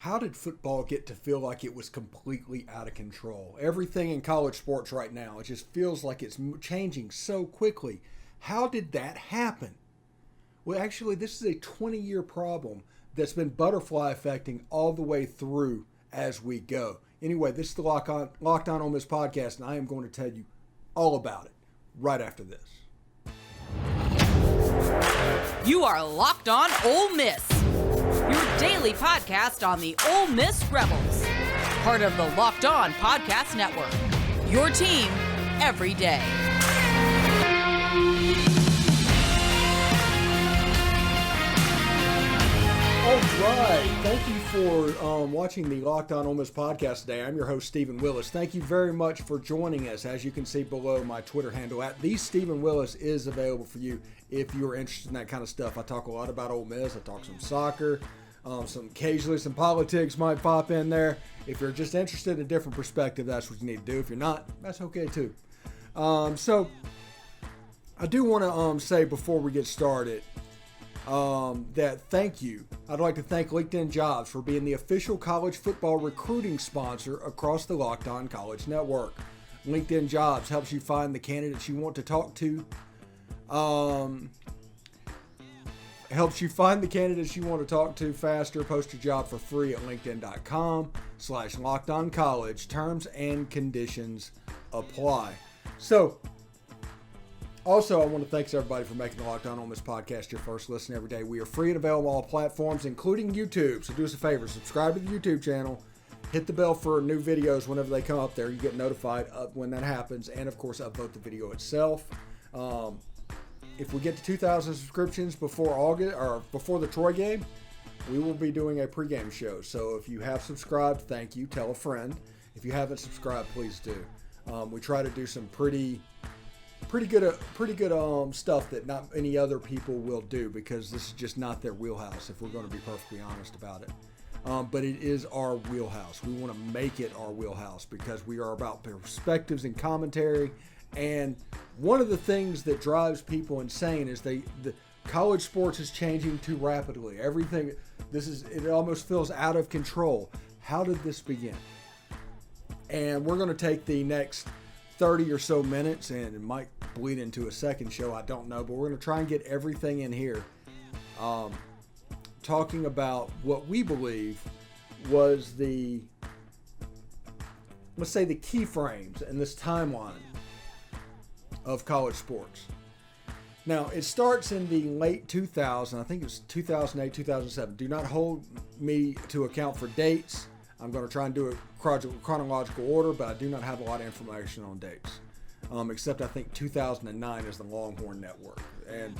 How did football get to feel like it was completely out of control? Everything in college sports right now, it just feels like it's changing so quickly. How did that happen? Well, actually, this is a 20-year problem that's been butterfly affecting all the way through as we go. Anyway, this is the Locked On Ole Miss Podcast, and I am going to tell you all about it right after this. You are Locked On Ole Miss, your daily podcast on the Ole Miss Rebels, part of the Locked On Podcast Network, your team every day. All right, thank you for watching the Locked On Ole Miss Podcast today. I'm your host, Stephen Willis. Thank you very much for joining us. As you can see below, my Twitter handle at @TheStephenWillis is available for you if you're interested in that kind of stuff. I talk a lot about Ole Miss. I talk some soccer. Occasionally some politics might pop in there. If you're just interested in a different perspective, that's what you need to do. If you're not, that's okay too. So I do want to say before we get started that thank you. I'd like to thank LinkedIn Jobs for being the official college football recruiting sponsor across the Locked On College Network. LinkedIn Jobs helps you find the candidates you want to talk to. Helps you find the candidates you want to talk to faster. Post your job for free at linkedin.com/LockedOnCollege. Terms and conditions apply. So, also, I want to thank everybody for making the Locked On Ole Miss Podcast your first listen every day. We are free and available on all platforms, including YouTube. So do us a favor, subscribe to the YouTube channel. Hit the bell for new videos whenever they come up there. You get notified when that happens. And, of course, upvote the video itself. If we get to 2,000 subscriptions before August or before the Troy game, we will be doing a pregame show. So if you have subscribed, thank you. Tell a friend. If you haven't subscribed, please do. We try to do some pretty good stuff that not any other people will do because this is just not their wheelhouse. If we're going to be perfectly honest about it. But it is our wheelhouse. We want to make it our wheelhouse because we are about perspectives and commentary. And one of the things that drives people insane is the college sports is changing too rapidly. Everything, it almost feels out of control. How did this begin? And we're going to take the next 30 or so minutes, and it might bleed into a second show, I don't know, but we're going to try and get everything in here. Talking about what we believe was let's say the key frames in this timeline of college sports. Now, it starts in the late 2000s. I think it's 2008, 2007. Do not hold me to account for dates. I'm going to try and do a chronological order, but I do not have a lot of information on dates. Except I think 2009 is the Longhorn Network. And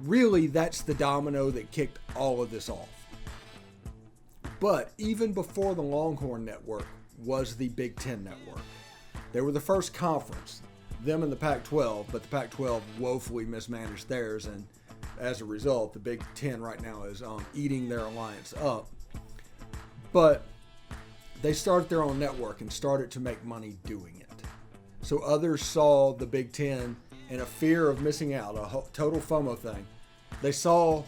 really, that's the domino that kicked all of this off. But even before the Longhorn Network was the Big Ten Network. They were the first conference. Them and the Pac-12, but the Pac-12 woefully mismanaged theirs, and as a result, the Big Ten right now is eating their alliance up. But they started their own network and started to make money doing it. So others saw the Big Ten in a fear of missing out, a total FOMO thing. They saw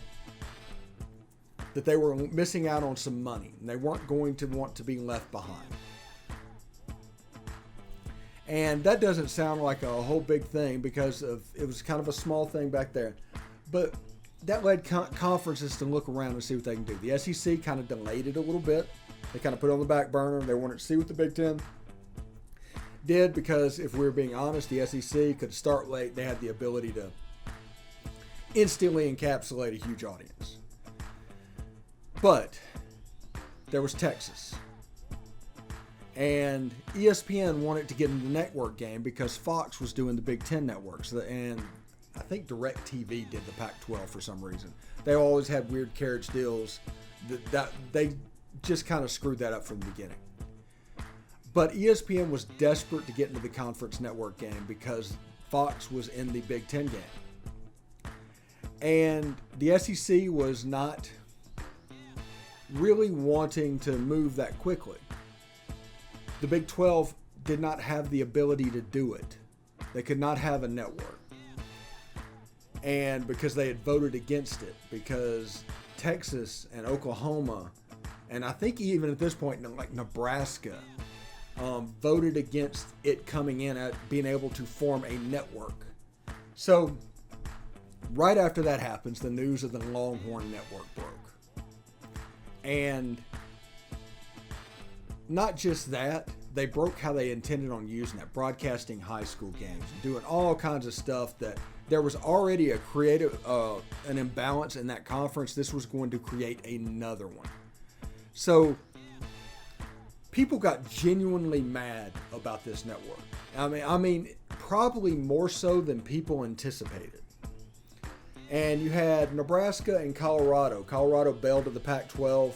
that they were missing out on some money, and they weren't going to want to be left behind. And that doesn't sound like a whole big thing because it was kind of a small thing back there. But that led conferences to look around and see what they can do. The SEC kind of delayed it a little bit. They kind of put it on the back burner. They wanted to see what the Big Ten did because if we were being honest, the SEC could start late. They had the ability to instantly encapsulate a huge audience. But there was Texas. And ESPN wanted to get in the network game because Fox was doing the Big Ten networks. And I think DirecTV did the Pac-12 for some reason. They always had weird carriage deals. That they just kind of screwed that up from the beginning. But ESPN was desperate to get into the conference network game because Fox was in the Big Ten game. And the SEC was not really wanting to move that quickly. The Big 12 did not have the ability to do it. They could not have a network. And because they had voted against it, because Texas and Oklahoma And I think even at this point, like Nebraska voted against it coming in at being able to form a network. So right after that happens, the news of the Longhorn Network broke. And not just that, they broke how they intended on using it, broadcasting high school games, doing all kinds of stuff that there was already a creative, an imbalance in that conference. This was going to create another one. So people got genuinely mad about this network. I mean, probably more so than people anticipated. And you had Nebraska and Colorado. Colorado bailed to the Pac-12.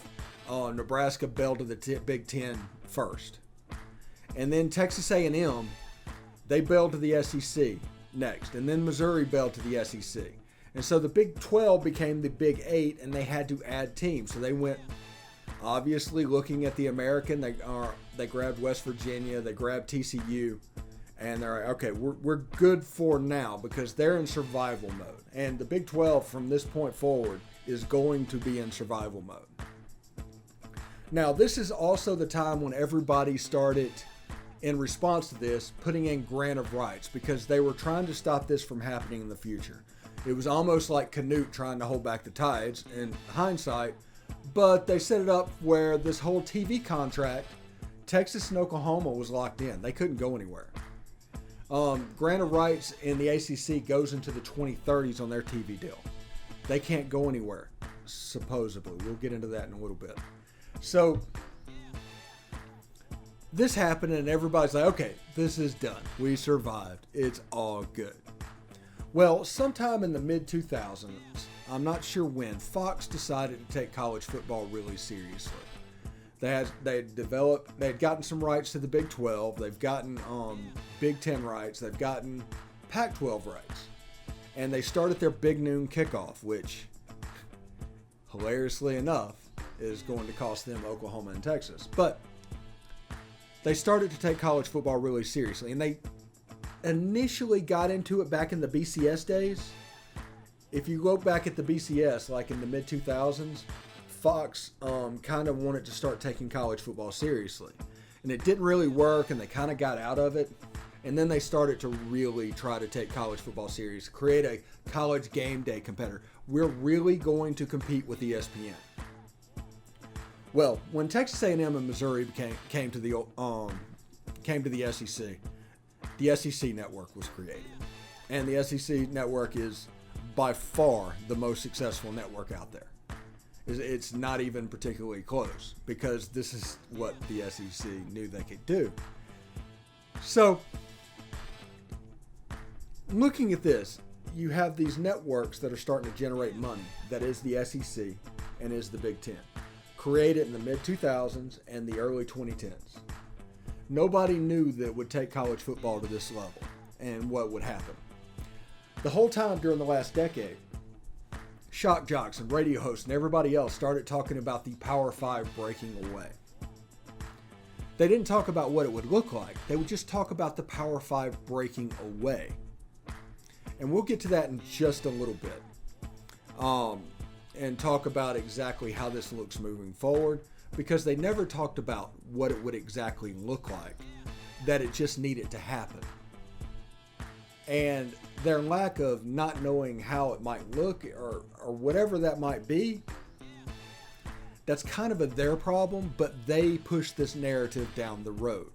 Nebraska bailed to the Big Ten first. And then Texas A&M, they bailed to the SEC next. And then Missouri bailed to the SEC. And so the Big 12 became the Big 8, and they had to add teams. So they went, obviously, looking at the American. They grabbed West Virginia. They grabbed TCU. And they're like, okay, we're good for now because they're in survival mode. And the Big 12 from this point forward is going to be in survival mode. Now, this is also the time when everybody started, in response to this, putting in grant of rights because they were trying to stop this from happening in the future. It was almost like Canute trying to hold back the tides in hindsight, but they set it up where this whole TV contract, Texas and Oklahoma was locked in. They couldn't go anywhere. Grant of rights in the ACC goes into the 2030s on their TV deal. They can't go anywhere, supposedly. We'll get into that in a little bit. So this happened and everybody's like, okay, this is done. We survived. It's all good. Well, sometime in the mid-2000s, I'm not sure when, Fox decided to take college football really seriously. They had gotten some rights to the Big 12. They've gotten Big 10 rights. They've gotten Pac-12 rights. And they started their Big Noon kickoff, which, hilariously enough, is going to cost them Oklahoma and Texas. But they started to take college football really seriously. And they initially got into it back in the BCS days. If you look back at the BCS, like in the mid-2000s, Fox kind of wanted to start taking college football seriously. And it didn't really work, and they kind of got out of it. And then they started to really try to take college football serious, create a college game day competitor. We're really going to compete with ESPN. Well, when Texas A&M and Missouri came to the SEC, the SEC network was created. And the SEC network is by far the most successful network out there. It's not even particularly close because this is what the SEC knew they could do. So, looking at this, you have these networks that are starting to generate money. That is the SEC and is the Big Ten. Created in the mid-2000s and the early 2010s. Nobody knew that it would take college football to this level and what would happen. The whole time during the last decade, shock jocks and radio hosts and everybody else started talking about the Power 5 breaking away. They didn't talk about what it would look like. They would just talk about the Power 5 breaking away. And we'll get to that in just a little bit. And talk about exactly how this looks moving forward, because they never talked about what it would exactly look like, that it just needed to happen. And their lack of not knowing how it might look or whatever that might be, that's kind of their problem, but they push this narrative down the road.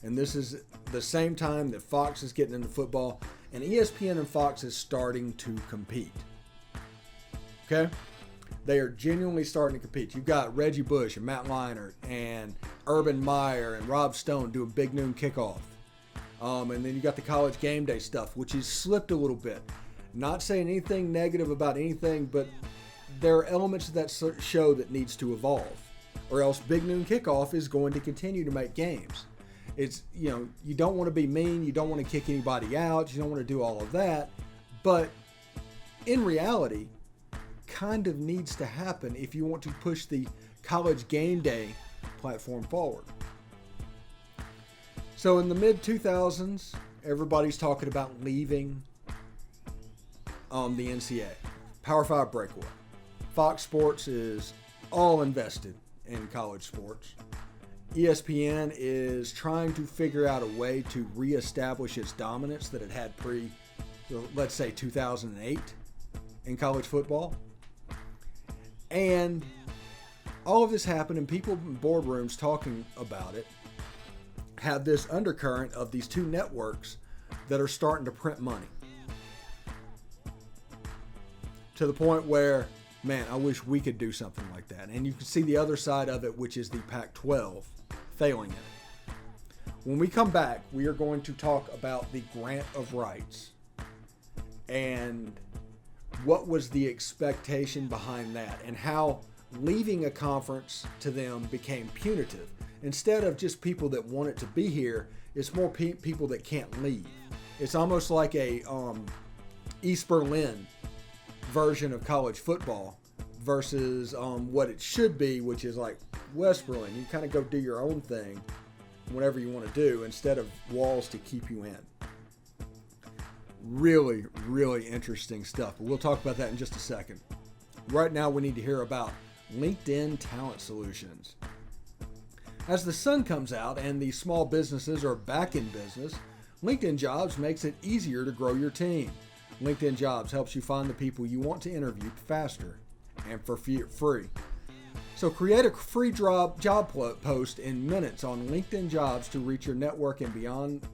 And this is the same time that Fox is getting into football, and ESPN and Fox is starting to compete. Okay? They are genuinely starting to compete. You've got Reggie Bush and Matt Leinart and Urban Meyer and Rob Stone doing Big Noon kickoff. And then you got the college game day stuff, which has slipped a little bit. Not saying anything negative about anything, but there are elements of that show that needs to evolve. Or else Big Noon kickoff is going to continue to make games. It's, you don't want to be mean. You don't want to kick anybody out. You don't want to do all of that. But in reality, kind of needs to happen if you want to push the college game day platform forward. So in the mid-2000s, everybody's talking about leaving the NCAA. Power 5 breakaway. Fox Sports is all invested in college sports. ESPN is trying to figure out a way to reestablish its dominance that it had let's say 2008 in college football. And all of this happened, and people in boardrooms talking about it have this undercurrent of these two networks that are starting to print money. To the point where, man, I wish we could do something like that. And you can see the other side of it, which is the Pac-12 failing in it. When we come back, we are going to talk about the grant of rights and what was the expectation behind that, and how leaving a conference to them became punitive. Instead of just people that want it to be here, it's more people that can't leave. It's almost like a East Berlin version of college football versus what it should be, which is like West Berlin. You kind of go do your own thing, whatever you want to do, instead of walls to keep you in. Really, really interesting stuff. But we'll talk about that in just a second. Right now, we need to hear about LinkedIn Talent Solutions. As the sun comes out and the small businesses are back in business, LinkedIn Jobs makes it easier to grow your team. LinkedIn Jobs helps you find the people you want to interview faster and for free. So create a free job post in minutes on LinkedIn Jobs to reach your network and beyond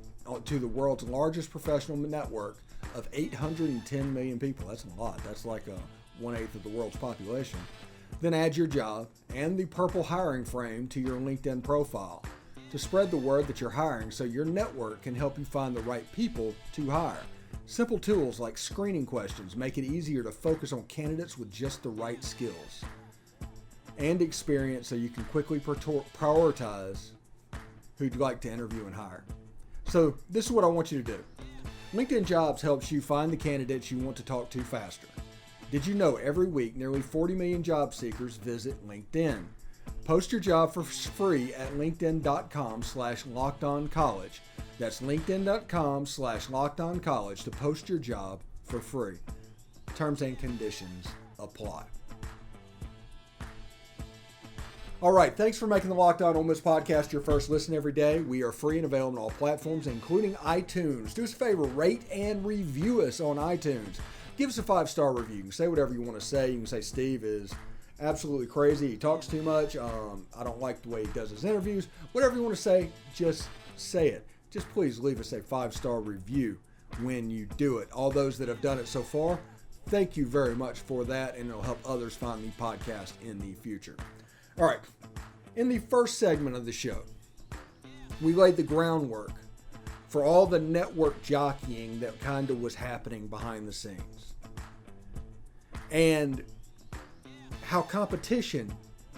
to the world's largest professional network of 810 million people. That's a lot. That's like 1/8 of the world's population. Then add your job and the purple hiring frame to your LinkedIn profile to spread the word that you're hiring so your network can help you find the right people to hire. Simple tools like screening questions make it easier to focus on candidates with just the right skills and experience so you can quickly prioritize who you'd like to interview and hire. So this is what I want you to do. LinkedIn Jobs helps you find the candidates you want to talk to faster. Did you know every week nearly 40 million job seekers visit LinkedIn? Post your job for free at linkedin.com/lockedoncollege. That's linkedin.com/lockedoncollege to post your job for free. Terms and conditions apply. All right, thanks for making the Locked On Ole Miss podcast your first listen every day. We are free and available on all platforms, including iTunes. Do us a favor, rate and review us on iTunes. Give us a 5-star review. You can say whatever you want to say. You can say Steve is absolutely crazy. He talks too much. I don't like the way he does his interviews. Whatever you want to say, just say it. Just please leave us a 5-star review when you do it. All those that have done it so far, thank you very much for that, and it'll help others find the podcast in the future. All right, in the first segment of the show, we laid the groundwork for all the network jockeying that kind of was happening behind the scenes, and how competition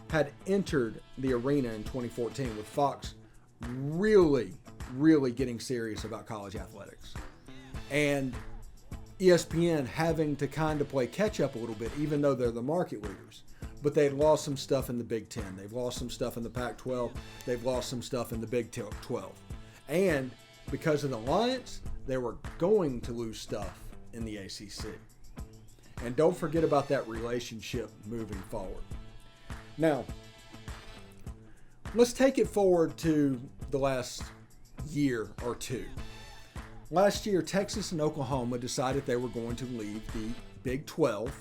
had entered the arena in 2014 with Fox really getting serious about college athletics, and ESPN having to kind of play catch up a little bit, even though they're the market leaders. But they'd lost some stuff in the Big Ten. They've lost some stuff in the Pac-12. They've lost some stuff in the Big 12. And because of the alliance, they were going to lose stuff in the ACC. And don't forget about that relationship moving forward. Now, let's take it forward to the last year or two. Last year, Texas and Oklahoma decided they were going to leave the Big 12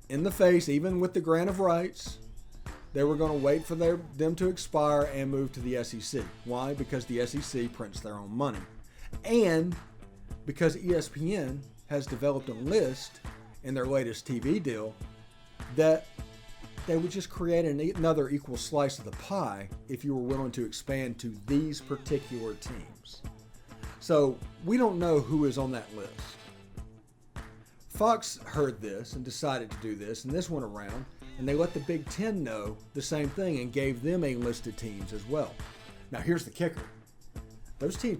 in the face, even with the grant of rights. They were going to wait for them to expire and move to the SEC. Why? Because the SEC prints their own money. And because ESPN has developed a list in their latest TV deal that they would just create another equal slice of the pie if you were willing to expand to these particular teams. So we don't know who is on that list. Fox heard this and decided to do this, and this went around, and they let the Big Ten know the same thing and gave them a list of teams as well. Now here's the kicker. Those two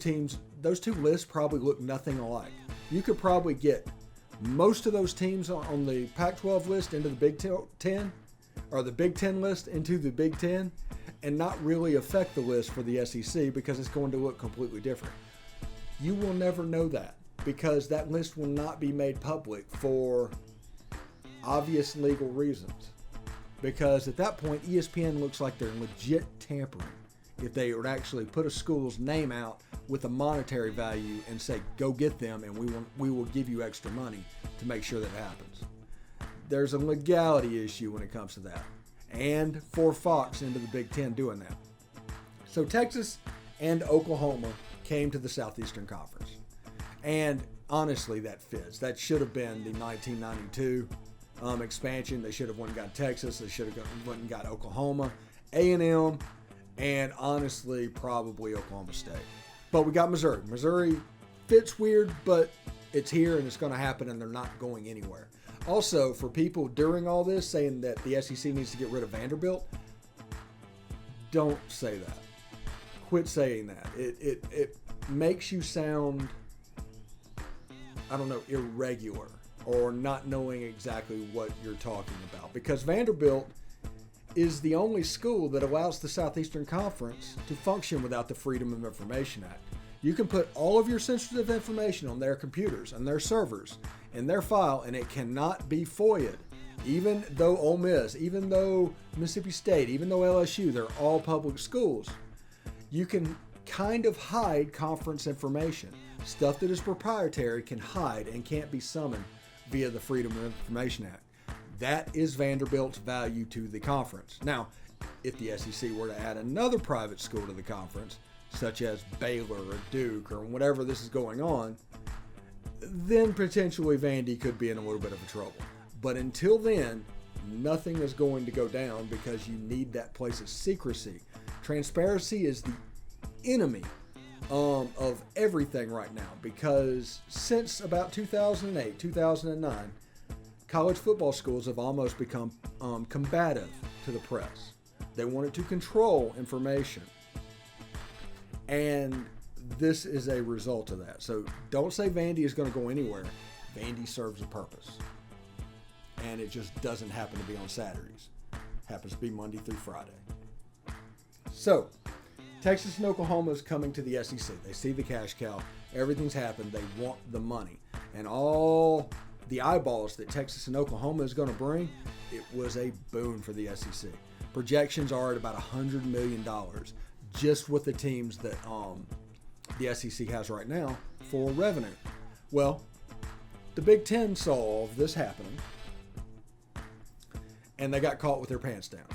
lists probably look nothing alike. You could probably get most of those teams on the Pac-12 list into the Big Ten, or the Big Ten list into the Big Ten, and not really affect the list for the SEC because it's going to look completely different. You will never know that, because that list will not be made public for obvious legal reasons. because at that point, ESPN looks like they're legit tampering if they would actually put a school's name out with a monetary value and say, go get them and we will give you extra money to make sure that happens. There's a legality issue when it comes to that. And for Fox into the Big Ten doing that. So Texas and Oklahoma came to the Southeastern Conference. And honestly, that fits. That should have been the 1992 expansion. They should have went and got Texas. They should have went and got Oklahoma, A&M, and honestly, probably Oklahoma State. But we got Missouri. Missouri fits weird, but it's here and it's going to happen and they're not going anywhere. Also, for people during all this saying that the SEC needs to get rid of Vanderbilt, don't say that. Quit saying that. It makes you sound, I don't know, irregular or not knowing exactly what you're talking about. Because Vanderbilt is the only school that allows the Southeastern Conference to function without the Freedom of Information Act. You can put all of your sensitive information on their computers and their servers in their file, and it cannot be FOIA'd. Even though Ole Miss, even though Mississippi State, even though LSU, they're all public schools, you can kind of hide conference information. Stuff that is proprietary can hide and can't be summoned via the Freedom of Information Act. That is Vanderbilt's value to the conference. Now, if the SEC were to add another private school to the conference, such as Baylor or Duke or whatever this is going on, then potentially Vandy could be in a little bit of a trouble. But until then, nothing is going to go down because you need that place of secrecy. Transparency is the enemy of everything right now, because since about 2008, 2009, college football schools have almost become combative to the press. They wanted to control information. And this is a result of that. So don't say Vandy is going to go anywhere. Vandy serves a purpose. And it just doesn't happen to be on Saturdays. Happens to be Monday through Friday. So, Texas and Oklahoma is coming to the SEC. They see the cash cow. Everything's happened. They want the money. And all the eyeballs that Texas and Oklahoma is going to bring, it was a boon for the SEC. Projections are at about $100 million just with the teams that the SEC has right now for revenue. Well, the Big Ten saw all of this happening, and they got caught with their pants down.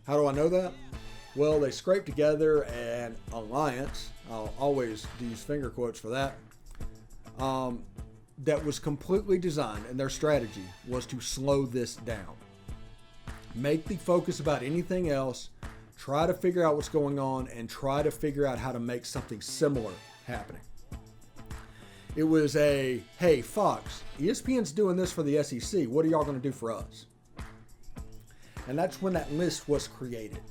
How do I know that? Well, they scraped together an alliance, I'll always use finger quotes for that, that was completely designed, and their strategy was to slow this down. Make the focus about anything else, try to figure out what's going on, and try to figure out how to make something similar happening. It was a, hey, Fox, ESPN's doing this for the SEC. What are y'all going to do for us? And that's when that list was created.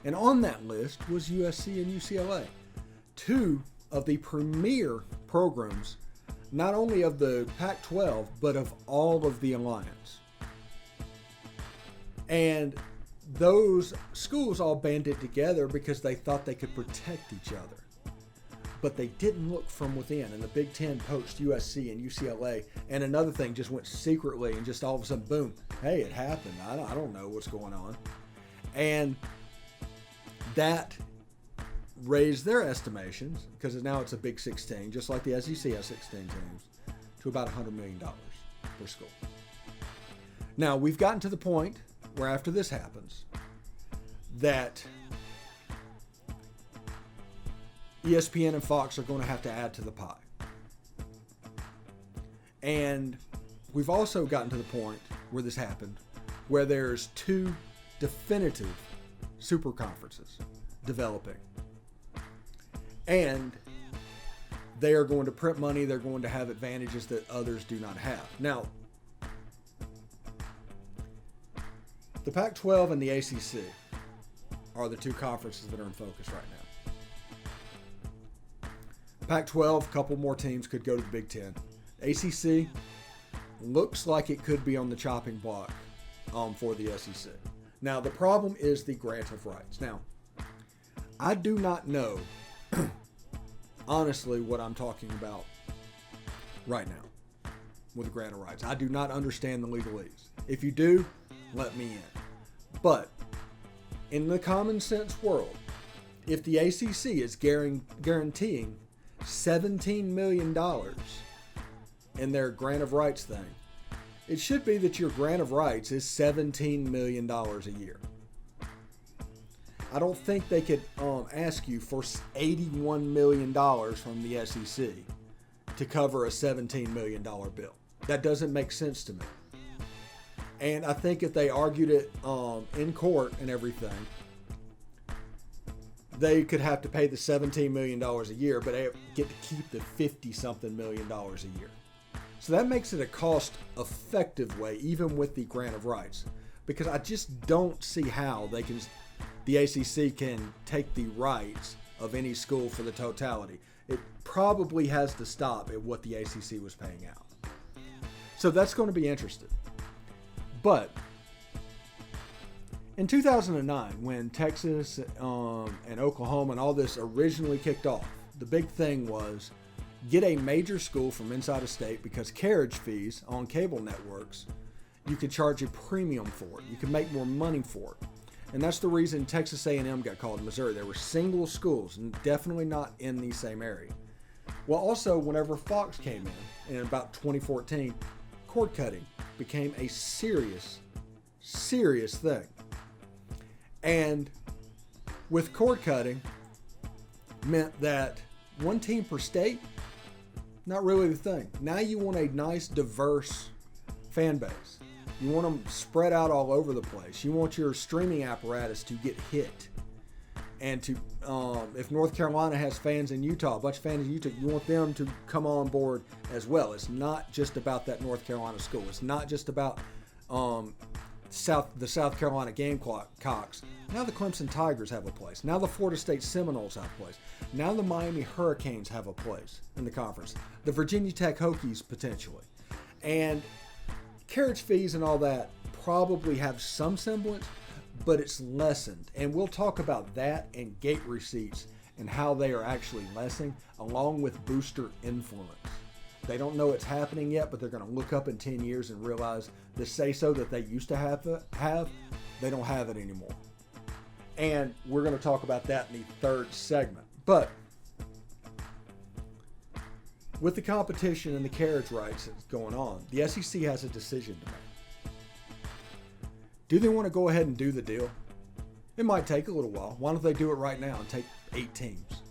And on that list was USC and UCLA, two of the premier programs, not only of the Pac-12, but of all of the alliance. And those schools all banded together because they thought they could protect each other. But they didn't look from within, and the Big Ten poached USC and UCLA, and another thing just went secretly, and just all of a sudden, boom, hey, it happened. I don't know what's going on. And that raised their estimations, because now it's a Big 16, just like the SEC has 16 teams, to about $100 million per school. Now, we've gotten to the point where after this happens, that ESPN and Fox are going to have to add to the pie. And we've also gotten to the point where this happened, where there's two definitive super conferences developing. And they are going to print money. They're going to have advantages that others do not have. Now, the Pac-12 and the ACC are the two conferences that are in focus right now. Pac-12, a couple more teams could go to the Big Ten. ACC looks like it could be on the chopping block for the SEC. Now, the problem is the grant of rights. Now, I do not know, honestly, what I'm talking about right now with the grant of rights. I do not understand the legalese. If you do, let me in. But in the common sense world, if the ACC is guaranteeing $17 million in their grant of rights thing, it should be that your grant of rights is $17 million a year. I don't think they could ask you for $81 million from the SEC to cover a $17 million bill. That doesn't make sense to me. And I think if they argued it in court and everything, they could have to pay the $17 million a year, but they get to keep the $50-something million a year. So that makes it a cost-effective way, even with the grant of rights, because I just don't see how the ACC can take the rights of any school for the totality. It probably has to stop at what the ACC was paying out. So that's going to be interesting. But in 2009, when Texas and Oklahoma and all this originally kicked off, the big thing was get a major school from inside a state, because carriage fees on cable networks, you could charge a premium for it. You could make more money for it. And that's the reason Texas A&M got called Missouri. They were single schools, and definitely not in the same area. Well, also, whenever Fox came in about 2014, cord cutting became a serious thing. And with cord cutting, meant that one team per state, not really the thing. Now you want a nice, diverse fan base. You want them spread out all over the place. You want your streaming apparatus to get hit. And to, if North Carolina has fans in Utah, a bunch of fans in Utah, you want them to come on board as well. It's not just about that North Carolina school. It's not just about the South Carolina Gamecocks. Now the Clemson Tigers have a place. Now the Florida State Seminoles have a place. Now the Miami Hurricanes have a place in the conference. The Virginia Tech Hokies potentially. And carriage fees and all that probably have some semblance, but it's lessened. And we'll talk about that and gate receipts and how they are actually lessening, along with booster influence. They don't know it's happening yet, but they're going to look up in 10 years and realize the say-so that they used to have, they don't have it anymore. And we're going to talk about that in the third segment. But with the competition and the carriage rights that's going on, the SEC has a decision to make. Do they want to go ahead and do the deal? It might take a little while. Why don't they do it right now and take 8 teams?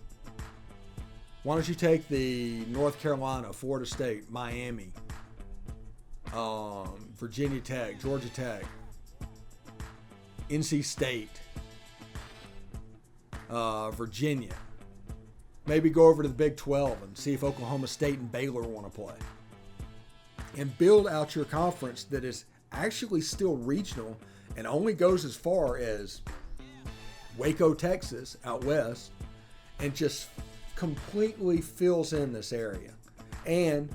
Why don't you take the North Carolina, Florida State, Miami, Virginia Tech, Georgia Tech, NC State, Virginia. Maybe go over to the Big 12 and see if Oklahoma State and Baylor want to play. And build out your conference that is actually still regional and only goes as far as Waco, Texas, out west, and just completely fills in this area. And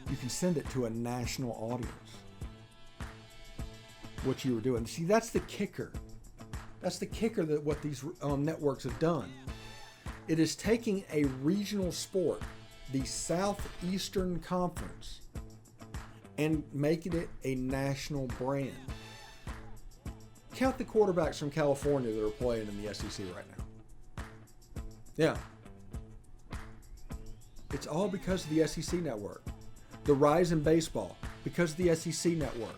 you can send it to a national audience. What you were doing. See, that's the kicker. That's the kicker that what these networks have done. It is taking a regional sport, the Southeastern Conference, and making it a national brand. Count the quarterbacks from California that are playing in the SEC right now. Yeah. It's all because of the SEC network. The rise in baseball, because of the SEC network.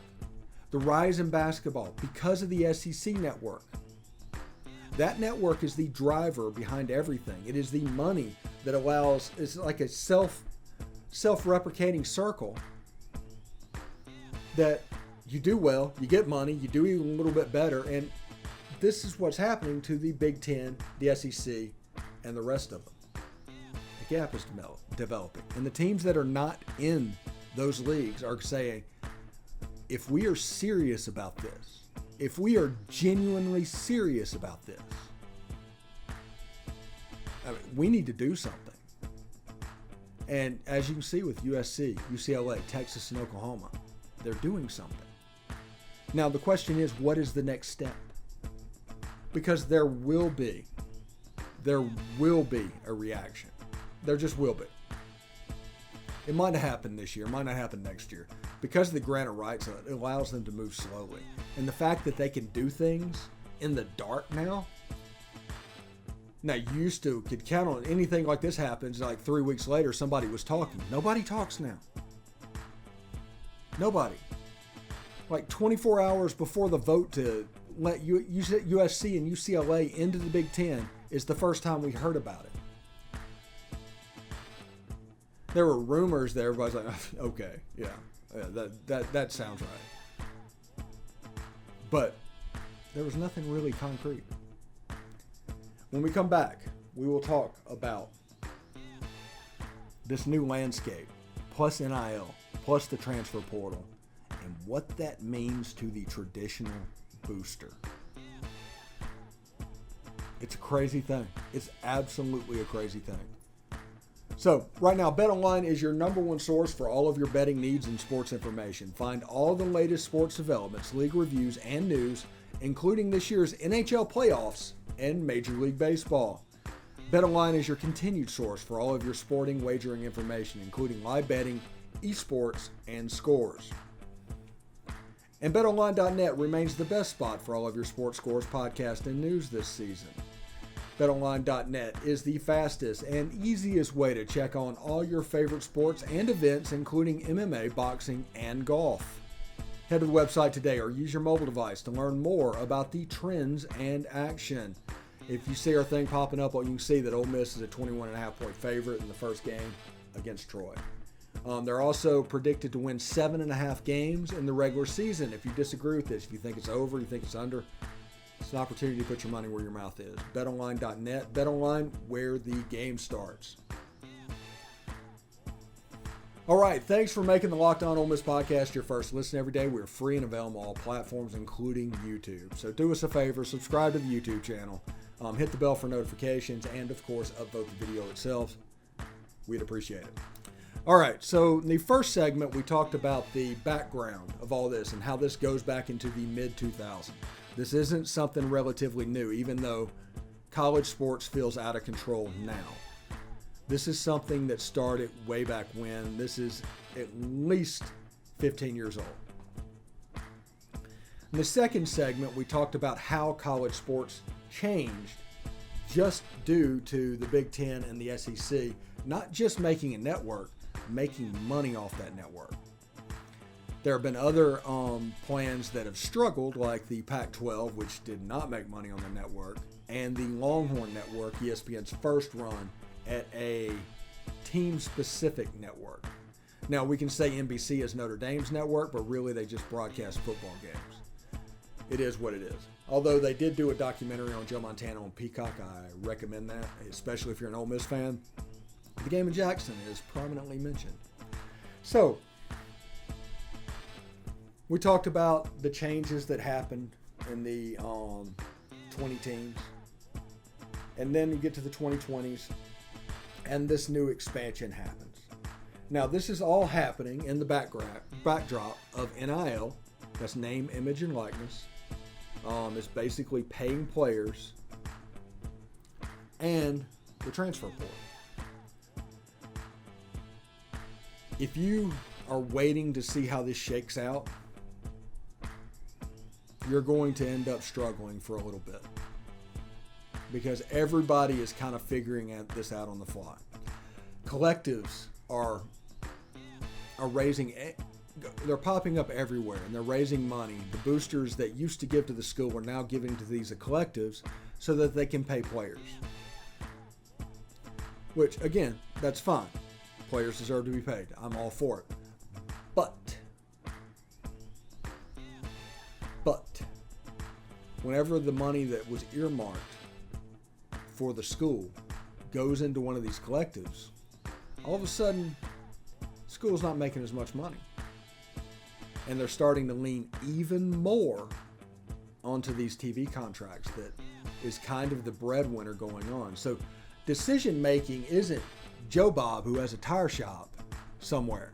The rise in basketball, because of the SEC network. That network is the driver behind everything. It is the money that allows, it's like a self-replicating circle that you do well, you get money, you do even a little bit better, and this is what's happening to the Big Ten, the SEC, and the rest of them. The gap is developing. And the teams that are not in those leagues are saying, if we are serious about this, if we are genuinely serious about this, I mean, we need to do something. And as you can see with USC, UCLA, Texas, and Oklahoma, they're doing something. Now, the question is, what is the next step? Because there will be a reaction. There just will be. It might not happen this year, it might not happen next year. because of the grant of rights, it allows them to move slowly. And the fact that they can do things in the dark now, you used to could count on anything like this happens, like 3 weeks later, somebody was talking. Nobody talks now. Nobody. Like 24 hours before the vote to let USC and UCLA into the Big Ten is the first time we heard about it. There were rumors that everybody's like, okay, yeah, that sounds right. But there was nothing really concrete. When we come back, we will talk about this new landscape, plus NIL, plus the transfer portal, and what that means to the traditional booster. It's a crazy thing. It's absolutely a crazy thing. So, right now, BetOnline is your number one source for all of your betting needs and sports information. Find all the latest sports developments, league reviews, and news, including this year's NHL playoffs and Major League Baseball. BetOnline is your continued source for all of your sporting wagering information, including live betting, esports, and scores. And BetOnline.net remains the best spot for all of your sports scores, podcast, and news this season. BetOnline.net is the fastest and easiest way to check on all your favorite sports and events, including MMA, boxing, and golf. Head to the website today or use your mobile device to learn more about the trends and action. If you see our thing popping up, you can see that Ole Miss is a 21.5-point favorite in the first game against Troy. They're also predicted to win 7.5 games in the regular season. If you disagree with this, if you think it's over, you think it's under, it's an opportunity to put your money where your mouth is. BetOnline.net. BetOnline, where the game starts. All right, thanks for making the Locked On Ole Miss podcast your first listen every day. We're free and available on all platforms, including YouTube. So do us a favor, subscribe to the YouTube channel, hit the bell for notifications, and of course, upvote the video itself. We'd appreciate it. All right, so in the first segment, we talked about the background of all this and how this goes back into the mid-2000s. This isn't something relatively new, even though college sports feels out of control now. This is something that started way back when. This is at least 15 years old. In the second segment, we talked about how college sports changed just due to the Big Ten and the SEC, not just making a network, making money off that network. There have been other plans that have struggled, like the Pac-12, which did not make money on the network, and the Longhorn Network, ESPN's first run at a team-specific network. Now, we can say NBC is Notre Dame's network, but really they just broadcast football games. It is what it is. Although they did do a documentary on Joe Montana on Peacock, I recommend that, especially if you're an Ole Miss fan. The game in Jackson is prominently mentioned. So, we talked about the changes that happened in the 20 teams. And then you get to the 2020s, and this new expansion happens. Now, this is all happening in the backdrop of NIL, that's name, image, and likeness. It's basically paying players, and the transfer portal. If you are waiting to see how this shakes out, you're going to end up struggling for a little bit, because everybody is kind of figuring this out on the fly. Collectives are raising, they're popping up everywhere, and they're raising money. The boosters that used to give to the school are now giving to these collectives so that they can pay players. Which, again, that's fine. Players deserve to be paid. I'm all for it. But whenever the money that was earmarked for the school goes into one of these collectives, all of a sudden, school's not making as much money. And they're starting to lean even more onto these TV contracts that is kind of the breadwinner going on. So decision making isn't Joe Bob, who has a tire shop somewhere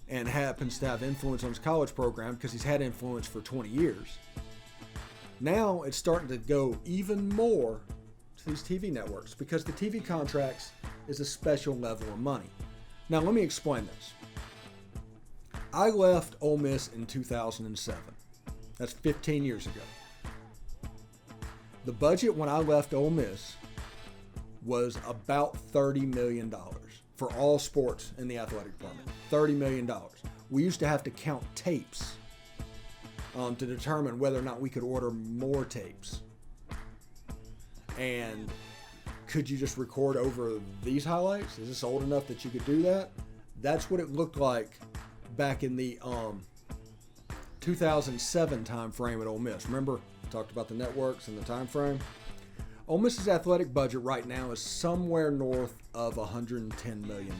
and happens to have influence on his college program because he's had influence for 20 years. Now it's starting to go even more to these TV networks because the TV contracts is a special level of money. Now let me explain this. I left Ole Miss in 2007. That's 15 years ago. The budget when I left Ole Miss was about $30 million for all sports in the athletic department. $30 million. We used to have to count tapes to determine whether or not we could order more tapes. And could you just record over these highlights? Is this old enough that you could do that? That's what it looked like back in the 2007 time frame at Ole Miss. Remember, I talked about the networks and the time frame. Ole Miss's athletic budget right now is somewhere north of $110 million.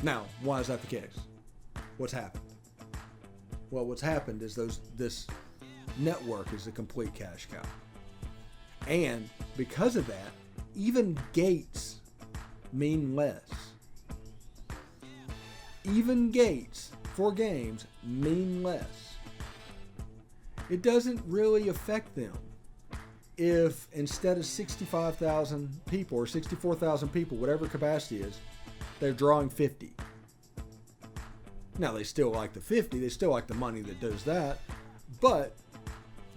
Now, why is that the case? What's happened? Well, what's happened is this network is a complete cash cow. And because of that, even gates mean less. Even gates for games mean less. It doesn't really affect them if instead of 65,000 people or 64,000 people, whatever capacity is, they're drawing 50. Now, they still like the 50. They still like the money that does that. But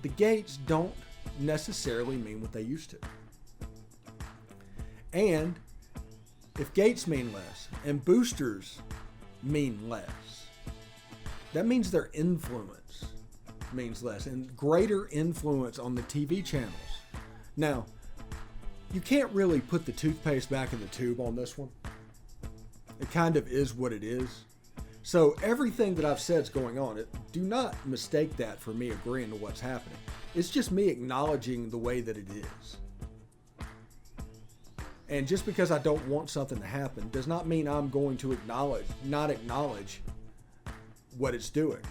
the gates don't necessarily mean what they used to. And if gates mean less and boosters mean less, that means their influence means less and greater influence on the TV channels. Now, you can't really put the toothpaste back in the tube on this one. It kind of is what it is. So everything that I've said is going on. Do not mistake that for me agreeing to what's happening. It's just me acknowledging the way that it is. And just because I don't want something to happen does not mean I'm going to not acknowledge what it's doing.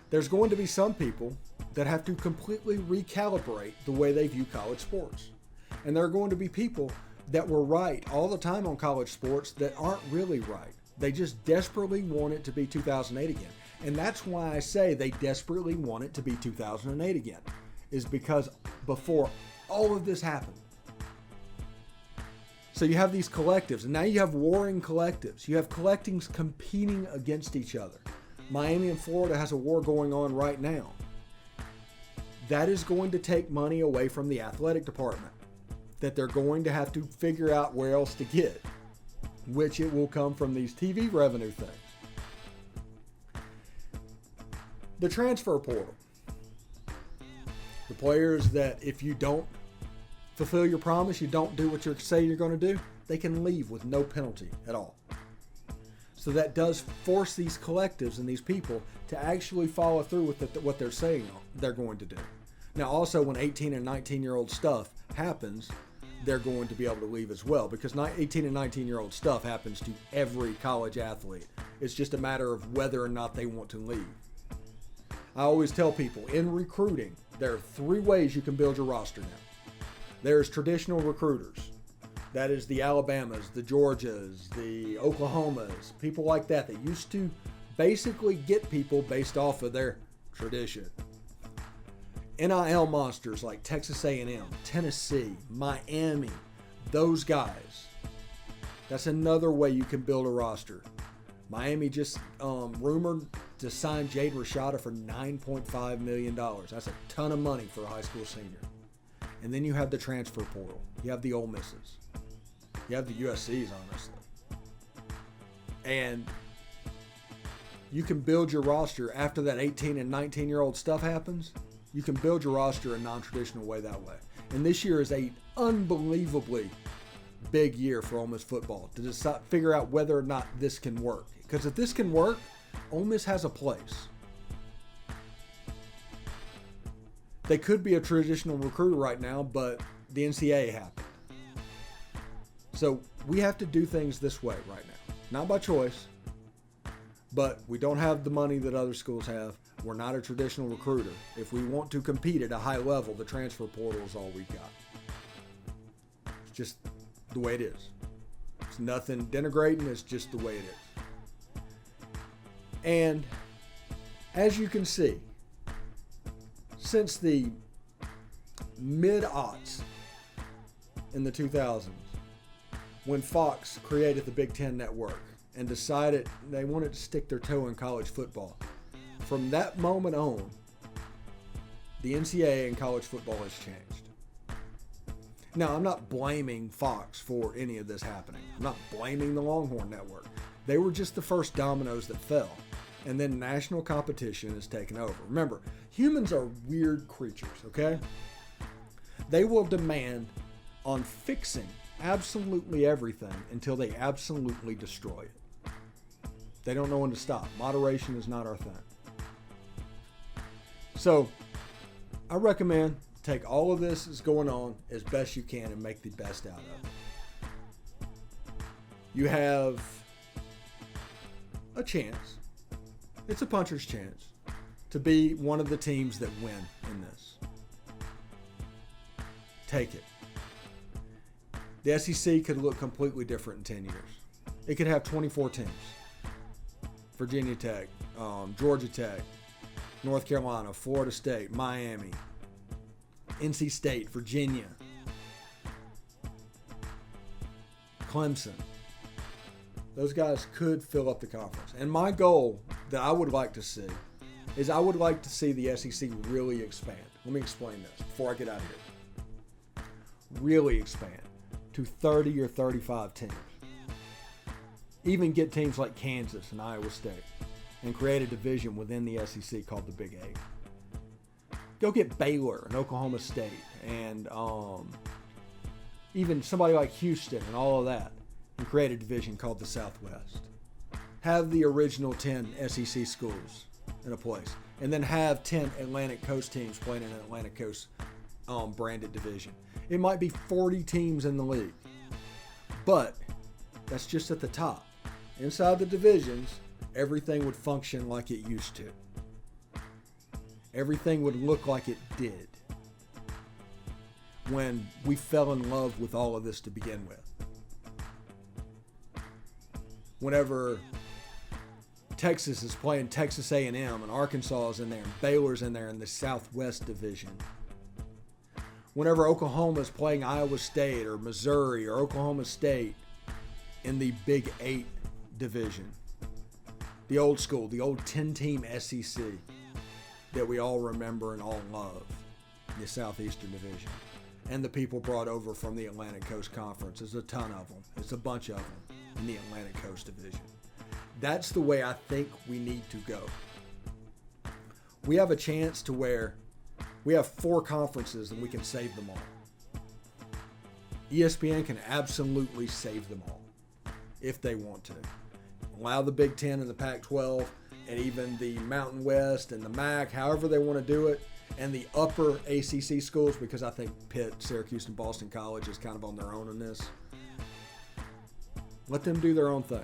There's going to be some people that have to completely recalibrate the way they view college sports. And there are going to be people that were right all the time on college sports that aren't really right. They just desperately want it to be 2008 again. And that's why I say they desperately want it to be 2008 again, is because before all of this happened. So you have these collectives, and now you have warring collectives. You have collectives competing against each other. Miami and Florida has a war going on right now. That is going to take money away from the athletic department that they're going to have to figure out where else to get, which it will come from these TV revenue things. The transfer portal. The players that if you don't fulfill your promise, you don't do what you say you're going to do, they can leave with no penalty at all. So that does force these collectives and these people to actually follow through with what they're saying they're going to do. Now also when 18 and 19-year-old stuff happens, they're going to be able to leave as well, because 18 and 19-year-old stuff happens to every college athlete. It's just a matter of whether or not they want to leave. I always tell people, in recruiting, there are 3 ways you can build your roster now. There's traditional recruiters. That is the Alabamas, the Georgias, the Oklahomas, people like that used to basically get people based off of their tradition. NIL monsters like Texas A&M, Tennessee, Miami, those guys. That's another way you can build a roster. Miami just rumored to sign Jade Rashada for $9.5 million. That's a ton of money for a high school senior. And then you have the transfer portal. You have the Ole Misses. You have the USCs, honestly. And you can build your roster after that 18 and 19-year-old stuff happens. You can build your roster a non-traditional way that way. And this year is an unbelievably big year for Ole Miss football to decide, figure out whether or not this can work. Because if this can work, Ole Miss has a place. They could be a traditional recruiter right now, but the NCAA happened. So we have to do things this way right now. Not by choice, but we don't have the money that other schools have. We're not a traditional recruiter. If we want to compete at a high level, the transfer portal is all we've got. It's just the way it is. It's nothing denigrating. It's just the way it is. And as you can see, since the mid-aughts in the 2000s, when Fox created the Big Ten Network and decided they wanted to stick their toe in college football. From that moment on, the NCAA and college football has changed. Now, I'm not blaming Fox for any of this happening. I'm not blaming the Longhorn Network. They were just the first dominoes that fell. And then national competition has taken over. Remember, humans are weird creatures, okay? They will demand on fixing absolutely everything until they absolutely destroy it. They don't know when to stop. Moderation is not our thing. So, I recommend take all of this that's going on as best you can and make the best out of it. You have a chance. It's a puncher's chance to be one of the teams that win in this. Take it. The SEC could look completely different in 10 years. It could have 24 teams. Virginia Tech, Georgia Tech, North Carolina, Florida State, Miami, NC State, Virginia, Clemson. Those guys could fill up the conference. And my goal that I would like to see is I would like to see the SEC really expand. Let me explain this before I get out of here. Really expand to 30 or 35 teams. Even get teams like Kansas and Iowa State and create a division within the SEC called the Big Eight. Go get Baylor and Oklahoma State and even somebody like Houston and all of that and create a division called the Southwest. Have the original 10 SEC schools in a place and then have 10 Atlantic Coast teams playing in an Atlantic Coast branded division. It might be 40 teams in the league, but that's just at the top. Inside the divisions, everything would function like it used to. Everything would look like it did when we fell in love with all of this to begin with. Whenever Texas is playing Texas A&M and Arkansas is in there and Baylor's in there in the Southwest Division. Whenever Oklahoma is playing Iowa State or Missouri or Oklahoma State in the Big 8 division. The old school, the old 10-team SEC that we all remember and all love, the Southeastern Division. And the people brought over from the Atlantic Coast Conference. There's a ton of them. It's a bunch of them in the Atlantic Coast Division. That's the way I think we need to go. We have a chance to where we have 4 conferences and we can save them all. ESPN can absolutely save them all if they want to. Allow the Big Ten and the Pac-12 and even the Mountain West and the MAC, however they want to do it, and the upper ACC schools, because I think Pitt, Syracuse, and Boston College is kind of on their own in this. Let them do their own thing.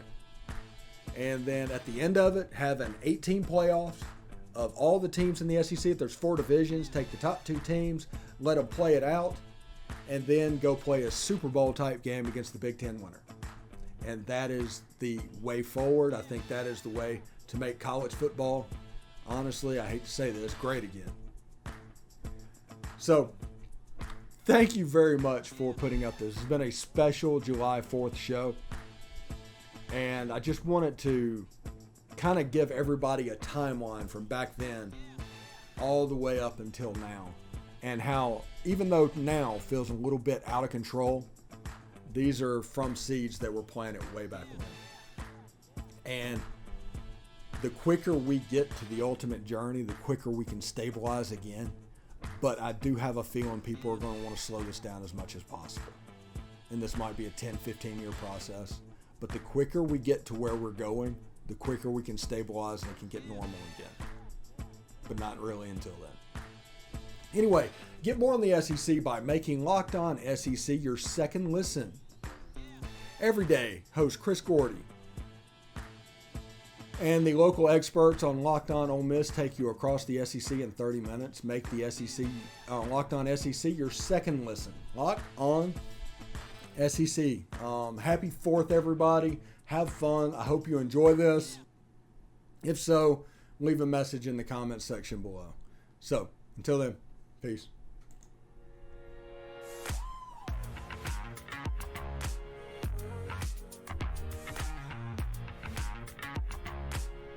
And then at the end of it, have an 8-team playoffs of all the teams in the SEC. If there's 4 divisions, take the top 2 teams, let them play it out, and then go play a Super Bowl type game against the Big Ten winner. And that is the way forward. I think that is the way to make college football, honestly, I hate to say this, great again. So, thank you very much for putting up this. This has been a special July 4th show. And I just wanted to kind of give everybody a timeline from back then all the way up until now. And how, even though now feels a little bit out of control, these are from seeds that were planted way back when. And the quicker we get to the ultimate journey, the quicker we can stabilize again. But I do have a feeling people are going to want to slow this down as much as possible. And this might be a 10, 15-year process. But the quicker we get to where we're going, the quicker we can stabilize and it can get normal again. But not really until then. Anyway, get more on the SEC by making Locked On SEC your second listen. Every day, host Chris Gordy and the local experts on Locked On Ole Miss take you across the SEC in 30 minutes. Make the Locked On SEC your second listen. Locked On SEC. Happy 4th, everybody. Have fun. I hope you enjoy this. If so, leave a message in the comments section below. So, until then, peace.